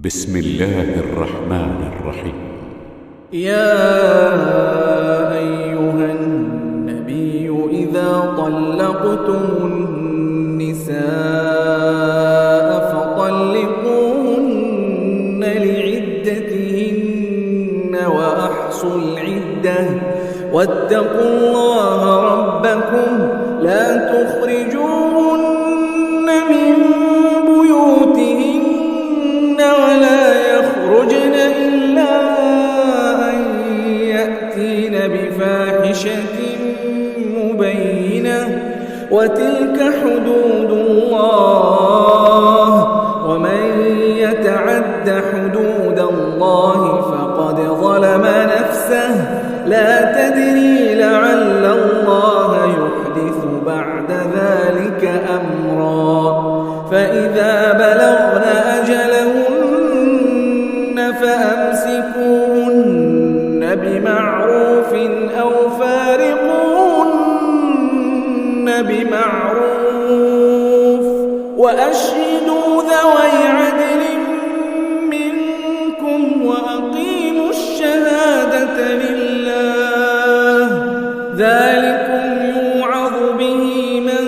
بسم الله الرحمن الرحيم. يا أيها النبي إذا طلقتم النساء فطلقوهن لعدتهن وأحصوا العدة واتقوا الله ربكم لا تخرجوهن من بيوتهن ولا يخرجن إلا أن يأتين بفاحشة مبينة وتلك حدود الله ومن يتعد حدود الله فقد ظلم نفسه لا تدري لعل الله يحدث بعد ذلك أمرا فإذا بلغن أجلهن فأمسكوهن بمعروف أو فارقوهن بمعروف وأشهدوا ذوي عدل منكم وأقيموا الشهادة لله ذلكم يوعظ به من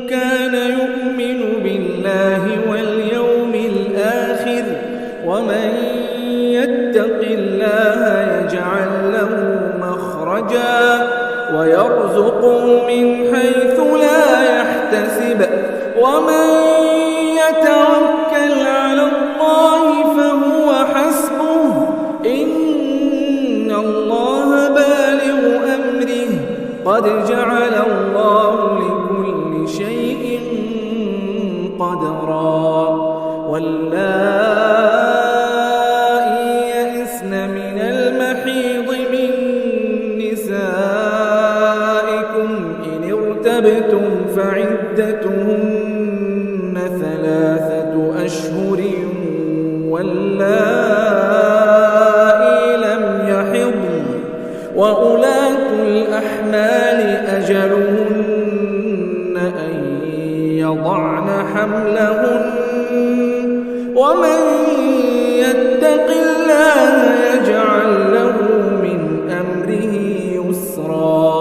كان يؤمن بالله واليوم الآخر ومن يتق الله يجعل له مخرجا ويرزقه من حيث لا يحتسب ومن يتوكل على الله فهو حسبه إن الله بالغ أمره قد جعل الله لكل شيء قدرا واللائي يئسن من المحيض من نسائكم إن ارتبتم فعدتهن 3 أشهر واللائي لم يحضن وأولاة الأحمال أجلهن أن يضعن حملهن ومن يتق الله يجعل له من أمره يسرا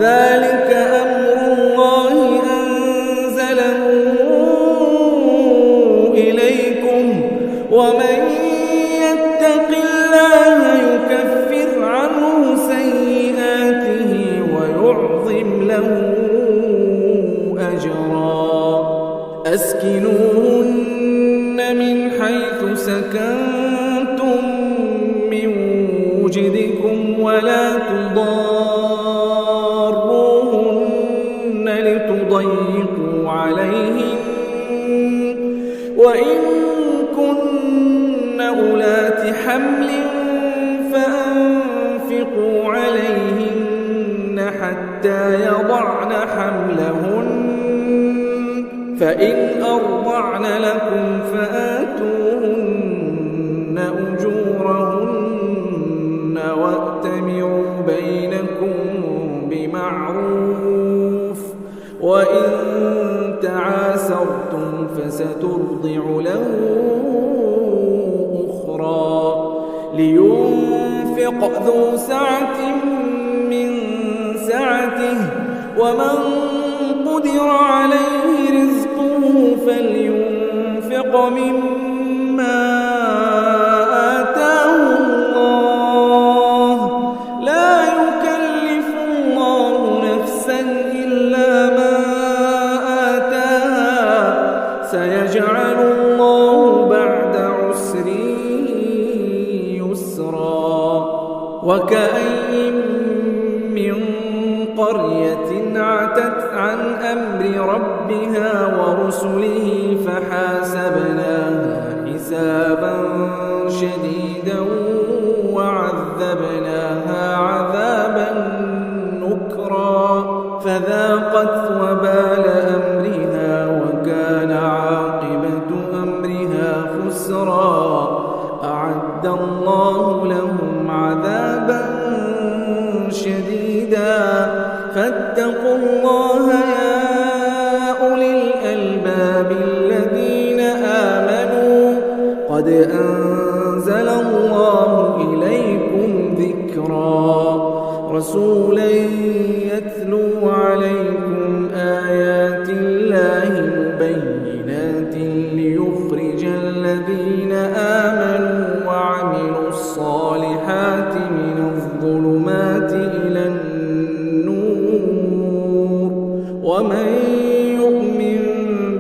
ذلك أمر الله أنزله إليكم ومن يتق الله يكفر عنه سيئاته ويعظم له أجرا أسكنوهن من حيث سكنتم من وجدكم ولا تضاروهن لتضيقوا عليهن وإن كن أولات حمل فأنفقوا عليهن حتى يضعن حملهن فإن أرضعن لكم فآتوهن أجورهن وأتمروا بينكم بمعروف وإن تعاسرتم فسترضع له أخرى لينفق ذو سعة من سعته ومن قدر عليه رزقه فلينفق مما آتاه الله لا يكلف الله نفسا إلا ما آتاها سيجعل الله بعد عسر يسرا وكأين من قرية عتت عن أمر ربها ورسله فحاسبناها حسابا شديدا وعذبناها عذابا نكرا فذاقت وبال أمرها وكان عاقبة أمرها خسرا أعد الله لهم عذابا شديدا فاتقوا الله يا أولي الألباب الذين آمنوا قد أنزل الله إليكم ذكرا رسولا يتلو عليكم آيات الله مبينات ليخرج الذين آمنوا وعملوا الصالحات من الظلمات إلى النور ومن يؤمن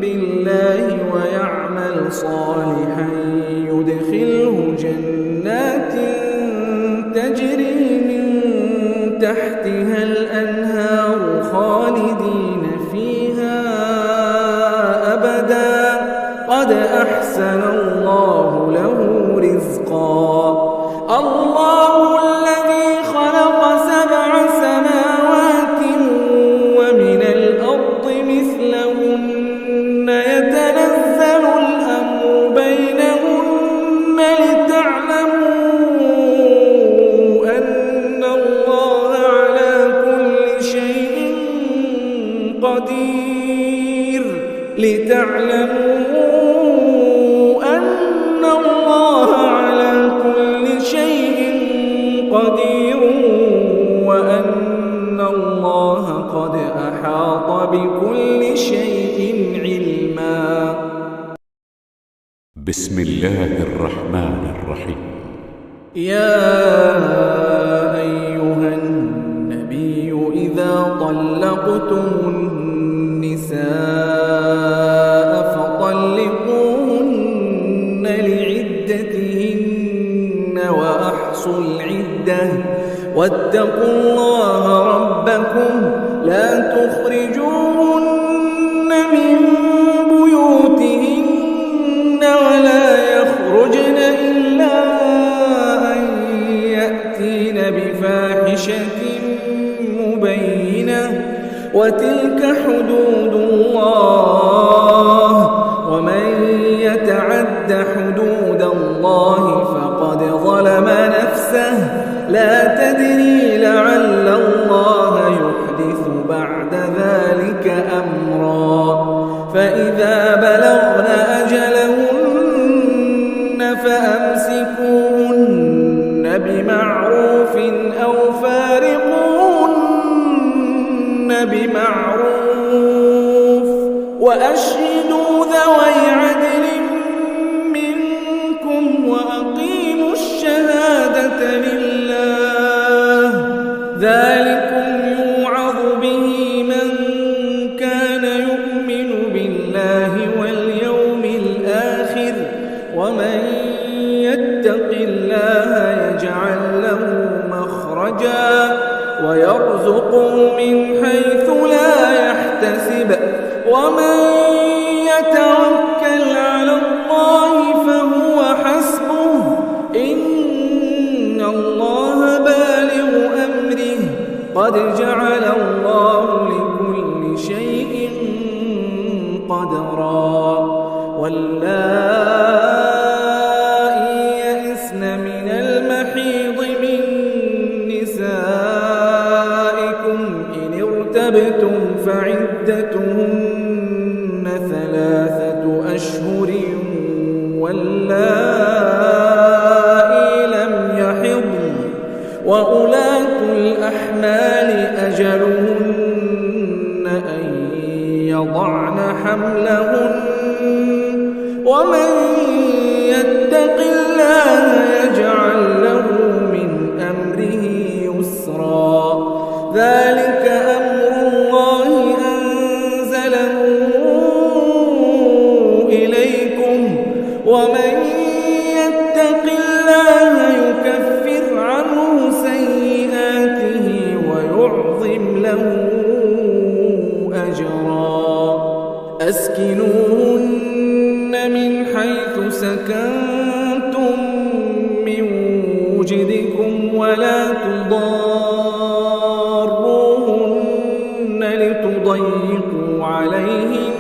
بالله ويعمل صالحا يدخله جنات تجري من تحتها الأنهار خالدين فيها أبدا قد أحسن الله له رزقا الله الذي خلق 7 سماوات ومن الأرض مثلهن يتنزل الأمر بينهن لتعلموا أن الله على كل شيء قدير وأن الله قد أحاط بكل شيء علما. بسم الله الرحمن الرحيم. يا أيها النبي إذا طلقتم النساء فطلقوهن لعدتهن وأحصوا العدة واتقوا الله ربكم لا تخرجوهن من بيوتهن ولا يخرجن إلا أن يأتين بفاحشة مبينة وتلك حدود الله ومن يتعد حدود الله فقد ظلم نفسه لا تدري لعل الله يحدث بعد ذلك أمرا فإذا بلغن أجلهن فأمسكوهن بمعروف أو فارقوهن بمعروف وأشهدوا ذوي عدل منكم وأقيموا الشهادة لله ذلكم يوعظ به من كان يؤمن بالله واليوم الآخر ومن يتق الله يجعل له مخرجا ويرزقه من حيث لا يحتسب ومن يتوكل على الله فهو حسبه إن الله بالغ أمره قد جعل الله لكل شيء قدرا واللائي يئسن من المحيض من نسائكم إن ارتبتم فعدتهن 3 أشهر واللائي لم يحضن وأولاة الأحمال أجلهن أن يضعن حملهن ومن يتق الله يجعل له من أمره يسرا ذلك أمر الله أنزله إليكم ومن يتق الله يكفر عنه سيئاته ويعظم له أجرا أسكنوهن من حيث سكنتم من وجدكم ولا تضاروهن لتضيقوا عليهن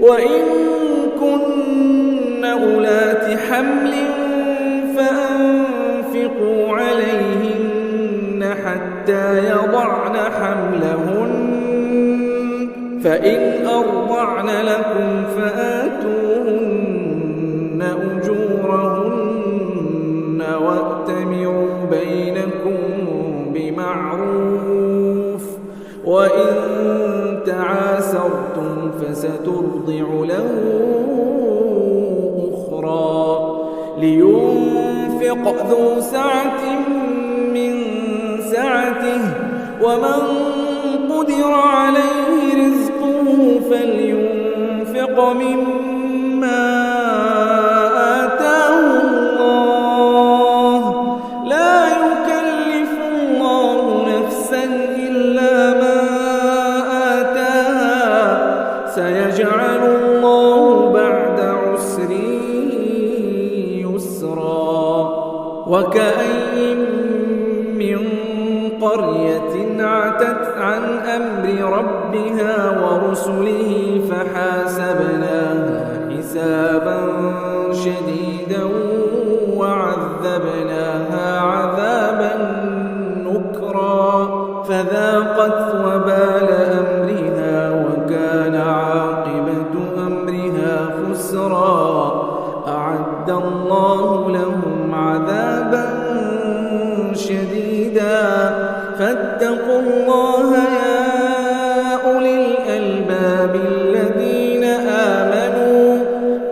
وإن كن أولات حمل فأنفقوا عليهن حتى يضعن حملهن فإن أرضعن لكم فآتوهن أجورهن وأتمروا بينكم بمعروف وإن تعاسرتم فسترضع له أخرى لينفق ذو سعة من سعته ومن قدر عليه رزقه فلينفق مما آتاه الله لا يكلف الله نفسا إلا ما آتاها سيجعل الله بعد عسر يسرا وكأين من قرية عتت عن أمر ربها ورسله فحاسبناها حسابا شديدا وعذبناها عذابا نكرا فذاقت وبال أمرها وكان عاقبة أمرها خسرا أعد الله لهم عذابا شديدا فاتقوا الله يا أولي الألباب الذين آمنوا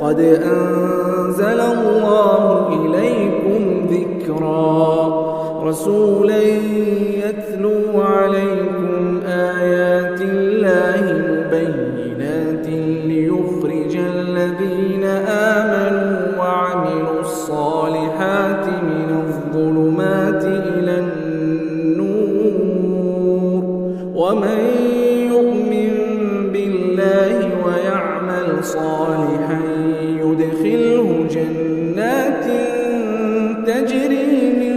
قد أنزل الله إليكم ذكرا رسولا يتلو عليكم آيات الله مبينات ليخرج الذين آمنوا وعملوا الصالحات من الظلمات إلى النور ومن يؤمن بالله ويعمل صالحا يدخله جنات تجري من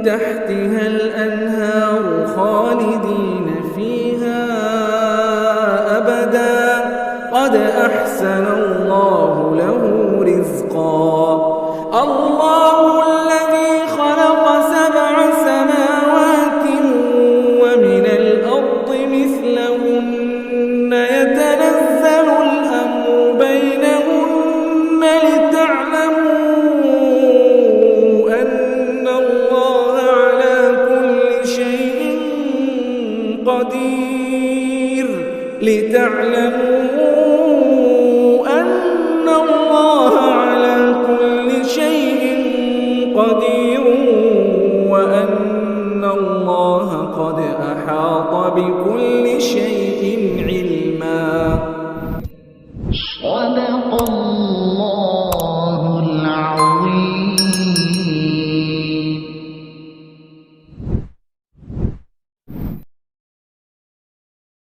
تحتها الأنهار خالدين فيها أبدا قد أحسن الله له رزقا الله الذي خلق 7 سماوات ومن الأرض مثلهن يتنزل الأمر بينهن لتعلموا أن الله على كل شيء قدير لتعلموا